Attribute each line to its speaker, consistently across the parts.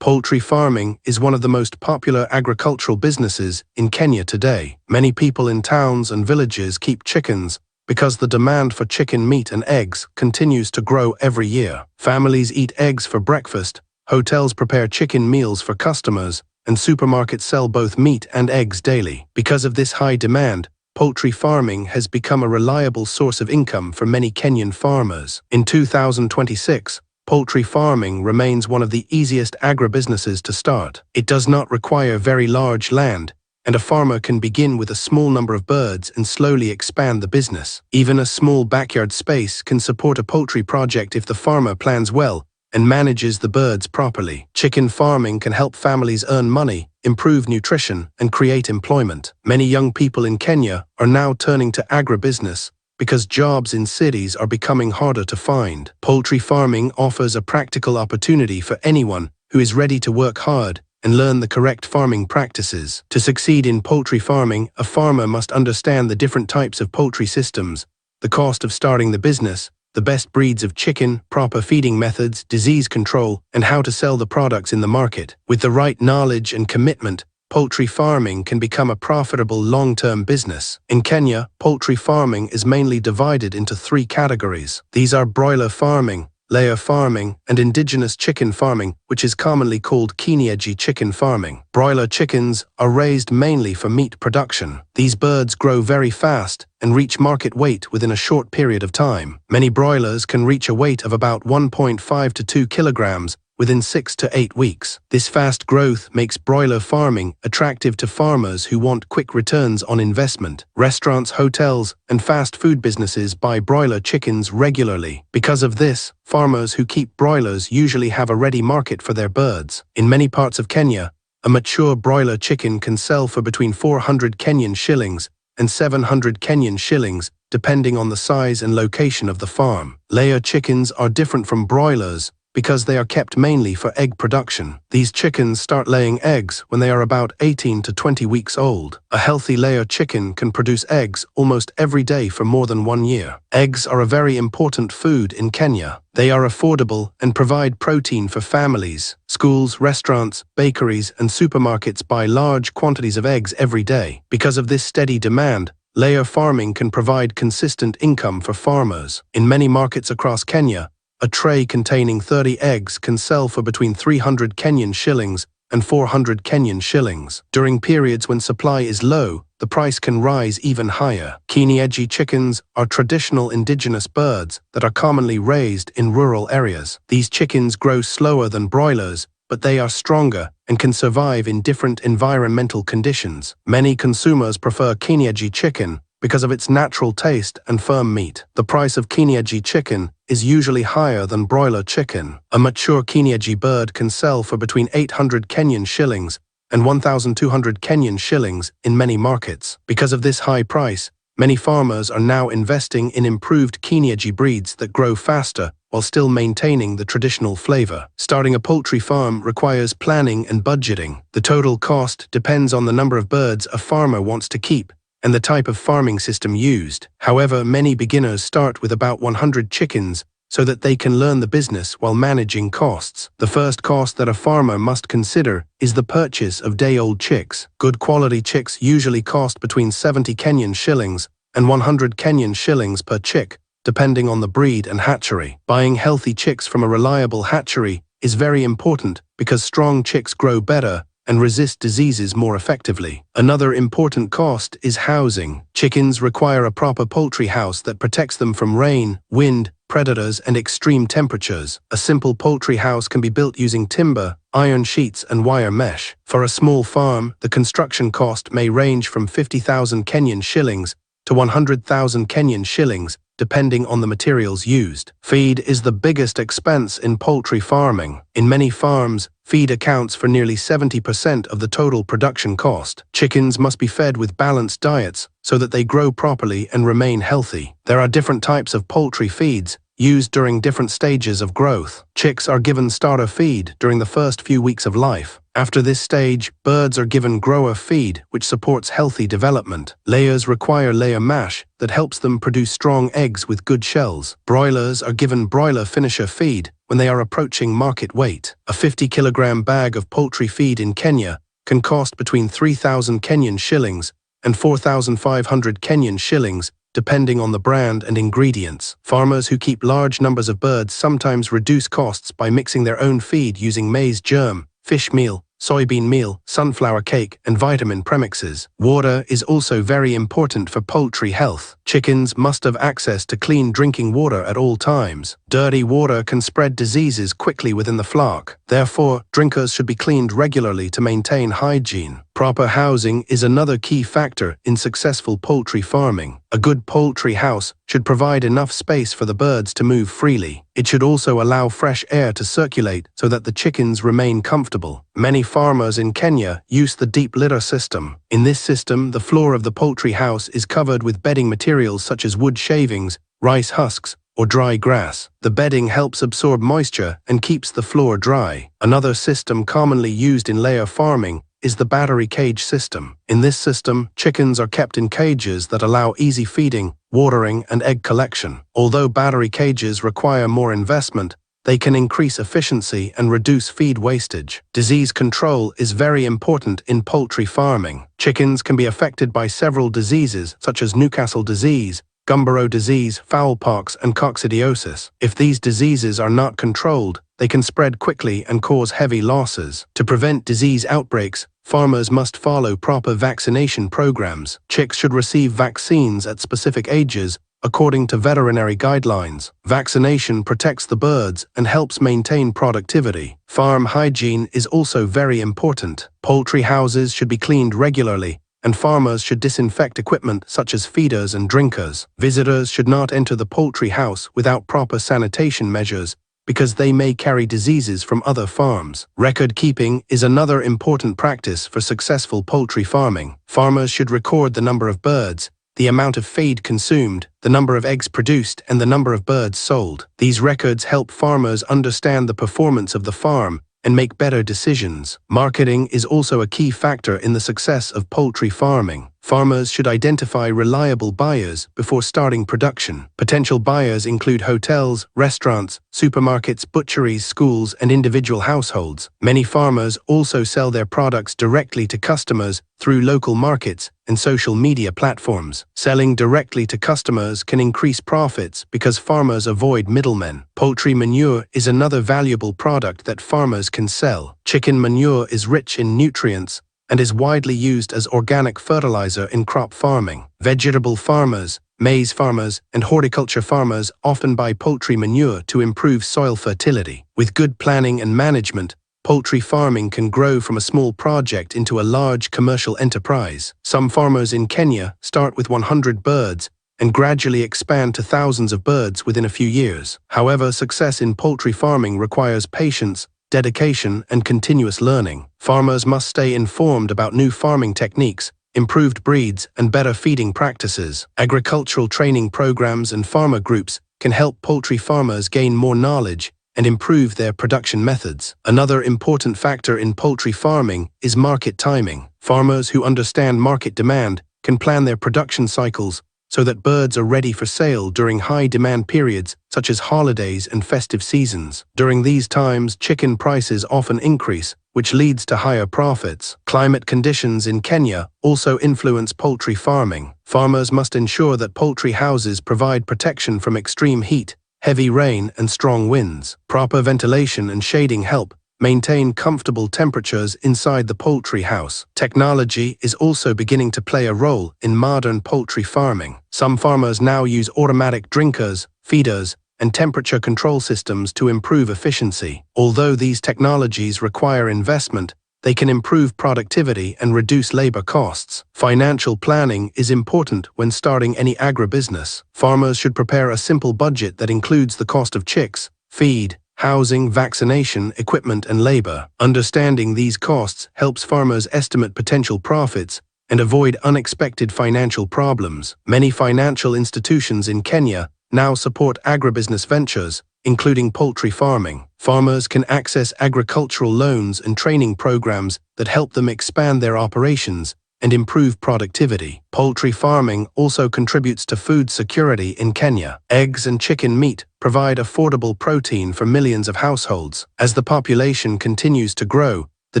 Speaker 1: Poultry farming is one of the most popular agricultural businesses in Kenya today. Many people in towns and villages keep chickens because the demand for chicken meat and eggs continues to grow every year. Families eat eggs for breakfast, hotels prepare chicken meals for customers, and supermarkets sell both meat and eggs daily. Because of this high demand, poultry farming has become a reliable source of income for many Kenyan farmers. In 2026, poultry farming remains one of the easiest agribusinesses to start. It does not require very large land, and a farmer can begin with a small number of birds and slowly expand the business. Even a small backyard space can support a poultry project if the farmer plans well and manages the birds properly. Chicken farming can help families earn money, improve nutrition, and create employment. Many young people in Kenya are now turning to agribusiness because jobs in cities are becoming harder to find. Poultry farming offers a practical opportunity for anyone who is ready to work hard and learn the correct farming practices. To succeed in poultry farming, a farmer must understand the different types of poultry systems, the cost of starting the business, the best breeds of chicken, proper feeding methods, disease control, and how to sell the products in the market. With the right knowledge and commitment, poultry farming can become a profitable long-term business. In Kenya, poultry farming is mainly divided into three categories. These are broiler farming, layer farming, and indigenous chicken farming, which is commonly called kienyeji chicken farming. Broiler chickens are raised mainly for meat production. These birds grow very fast and reach market weight within a short period of time. Many broilers can reach a weight of about 1.5 to 2 kilograms within 6 to 8 weeks. This fast growth makes broiler farming attractive to farmers who want quick returns on investment. Restaurants, hotels, and fast food businesses buy broiler chickens regularly. Because of this, farmers who keep broilers usually have a ready market for their birds. In many parts of Kenya, a mature broiler chicken can sell for between 400 Kenyan shillings and 700 Kenyan shillings, depending on the size and location of the farm. Layer chickens are different from broilers because they are kept mainly for egg production. These chickens start laying eggs when they are about 18 to 20 weeks old. A healthy layer chicken can produce eggs almost every day for more than 1 year. Eggs are a very important food in Kenya. They are affordable and provide protein for families. Schools, restaurants, bakeries, and supermarkets buy large quantities of eggs every day. Because of this steady demand, layer farming can provide consistent income for farmers. In many markets across Kenya, a tray containing 30 eggs can sell for between 300 Kenyan shillings and 400 Kenyan shillings. During periods when supply is low, the price can rise even higher. Kienyeji chickens are traditional indigenous birds that are commonly raised in rural areas. These chickens grow slower than broilers, but they are stronger and can survive in different environmental conditions. Many consumers prefer kienyeji chicken because of its natural taste and firm meat. The price of kienyeji chicken is usually higher than broiler chicken. A mature kienyeji bird can sell for between 800 Kenyan shillings and 1,200 Kenyan shillings in many markets. Because of this high price, many farmers are now investing in improved kienyeji breeds that grow faster while still maintaining the traditional flavor. Starting a poultry farm requires planning and budgeting. The total cost depends on the number of birds a farmer wants to keep and the type of farming system used. However, many beginners start with about 100 chickens so that they can learn the business while managing costs. The first cost that a farmer must consider is the purchase of day-old chicks. Good quality chicks usually cost between 70 Kenyan shillings and 100 Kenyan shillings per chick, depending on the breed and hatchery. Buying healthy chicks from a reliable hatchery is very important because strong chicks grow better and resist diseases more effectively. Another important cost is housing. Chickens require a proper poultry house that protects them from rain, wind, predators, and extreme temperatures. A simple poultry house can be built using timber, iron sheets, and wire mesh. For a small farm, the construction cost may range from 50,000 Kenyan shillings to 100,000 Kenyan shillings, depending on the materials used. Feed is the biggest expense in poultry farming. In many farms, feed accounts for nearly 70% of the total production cost. Chickens must be fed with balanced diets so that they grow properly and remain healthy. There are different types of poultry feeds used during different stages of growth. Chicks are given starter feed during the first few weeks of life. After this stage, birds are given grower feed, which supports healthy development. Layers require layer mash that helps them produce strong eggs with good shells. Broilers are given broiler finisher feed when they are approaching market weight. A 50-kilogram bag of poultry feed in Kenya can cost between 3,000 Kenyan shillings and 4,500 Kenyan shillings, depending on the brand and ingredients. Farmers who keep large numbers of birds sometimes reduce costs by mixing their own feed using maize germ, fish meal, soybean meal, sunflower cake, and vitamin premixes. Water is also very important for poultry health. Chickens must have access to clean drinking water at all times. Dirty water can spread diseases quickly within the flock. Therefore, drinkers should be cleaned regularly to maintain hygiene. Proper housing is another key factor in successful poultry farming. A good poultry house should provide enough space for the birds to move freely. It should also allow fresh air to circulate so that the chickens remain comfortable. Many farmers in Kenya use the deep litter system. In this system, the floor of the poultry house is covered with bedding materials such as wood shavings, rice husks, or dry grass. The bedding helps absorb moisture and keeps the floor dry. Another system commonly used in layer farming is the battery cage system. In this system, chickens are kept in cages that allow easy feeding, watering, and egg collection. Although battery cages require more investment, they can increase efficiency and reduce feed wastage. Disease control is very important in poultry farming. Chickens can be affected by several diseases such as Newcastle disease, Gumboro disease, fowlpox, and coccidiosis. If these diseases are not controlled, they can spread quickly and cause heavy losses. To prevent disease outbreaks, farmers must follow proper vaccination programs. Chicks should receive vaccines at specific ages according to veterinary guidelines. Vaccination protects the birds and helps maintain productivity. Farm hygiene is also very important. Poultry houses should be cleaned regularly, and farmers should disinfect equipment such as feeders and drinkers. Visitors should not enter the poultry house without proper sanitation measures because they may carry diseases from other farms. Record keeping is another important practice for successful poultry farming. Farmers should record the number of birds, the amount of feed consumed, the number of eggs produced, and the number of birds sold. These records help farmers understand the performance of the farm and make better decisions. Marketing is also a key factor in the success of poultry farming. Farmers should identify reliable buyers before starting production. Potential buyers include hotels, restaurants, supermarkets, butcheries, schools, and individual households. Many farmers also sell their products directly to customers through local markets and social media platforms. Selling directly to customers can increase profits because farmers avoid middlemen. Poultry manure is another valuable product that farmers can sell. Chicken manure is rich in nutrients and is widely used as organic fertilizer in crop farming. Vegetable farmers, maize farmers, and horticulture farmers often buy poultry manure to improve soil fertility. With good planning and management, poultry farming can grow from a small project into a large commercial enterprise. Some farmers in Kenya start with 100 birds and gradually expand to thousands of birds within a few years. However, success in poultry farming requires patience, dedication, and continuous learning. Farmers must stay informed about new farming techniques, improved breeds, and better feeding practices. Agricultural training programs and farmer groups can help poultry farmers gain more knowledge and improve their production methods. Another important factor in poultry farming is market timing. Farmers who understand market demand can plan their production cycles so that birds are ready for sale during high-demand periods such as holidays and festive seasons. During these times, chicken prices often increase, which leads to higher profits. Climate conditions in Kenya also influence poultry farming. Farmers must ensure that poultry houses provide protection from extreme heat, heavy rain, and strong winds. Proper ventilation and shading help maintain comfortable temperatures inside the poultry house. Technology is also beginning to play a role in modern poultry farming. Some farmers now use automatic drinkers, feeders, and temperature control systems to improve efficiency. Although these technologies require investment, they can improve productivity and reduce labor costs. Financial planning is important when starting any agribusiness. Farmers should prepare a simple budget that includes the cost of chicks, feed, housing, vaccination, equipment, and labor. Understanding these costs helps farmers estimate potential profits and avoid unexpected financial problems. Many financial institutions in Kenya now support agribusiness ventures, including poultry farming. Farmers can access agricultural loans and training programs that help them expand their operations and improve productivity. Poultry farming also contributes to food security in Kenya. Eggs and chicken meat provide affordable protein for millions of households. As the population continues to grow, the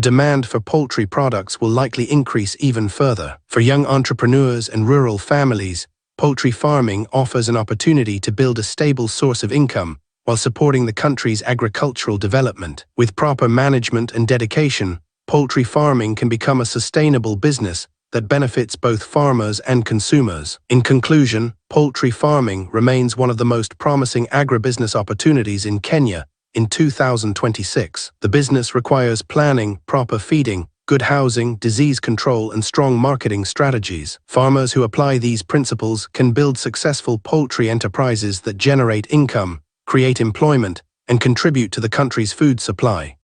Speaker 1: demand for poultry products will likely increase even further. For young entrepreneurs and rural families, poultry farming offers an opportunity to build a stable source of income while supporting the country's agricultural development. With proper management and dedication, poultry farming can become a sustainable business that benefits both farmers and consumers. In conclusion, poultry farming remains one of the most promising agribusiness opportunities in Kenya in 2026. The business requires planning, proper feeding, good housing, disease control, and strong marketing strategies. Farmers who apply these principles can build successful poultry enterprises that generate income, create employment, and contribute to the country's food supply.